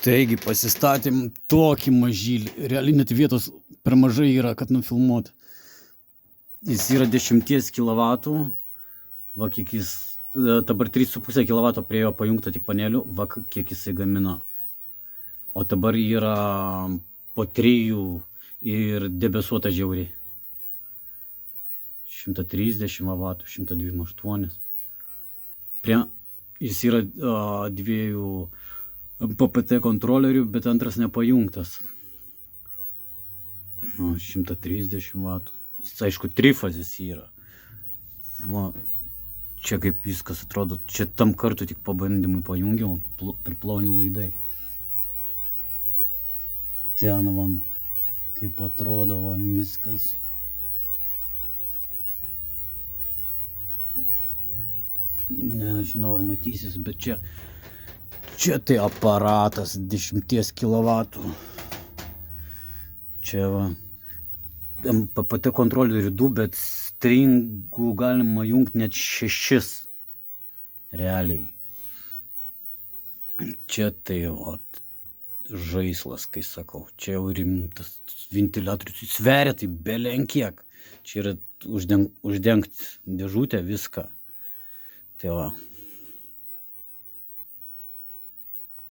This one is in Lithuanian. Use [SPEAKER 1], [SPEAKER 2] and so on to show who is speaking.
[SPEAKER 1] Taigi pasistatėm tokį mažylį. Realiai net vietos per mažai yra, kad nufilmuot. Jis yra 10 kW. Va kiek jis, dabar 3,5 kW priejo pajungta tik panelių, va kiek jisai gamina. O dabar yra po 3 ir debesuota žiauriai. 130 W, 128. Jis yra 2 PPT kontrolerių, bet antras nepajungtas. 130 W. Jis, aišku, trifazis yra. Va, čia kaip viskas atrodo. Čia tam kartu tik pabandymui pajungiau, priplauni laidai. Ten van, kaip atrodo van viskas. Nežinau, ar matysis, bet čia tai aparatas 10 kW. Čia va, PPT kontrolerių 2, bet stringų galima jungti net 6. Realiai. Čia tai va, žaislas, kai sakau. Čia jau rimtas ventiliatorius. Jis sveria tai belenkiek. Čia yra uždengti dėžutę viską. Tai va.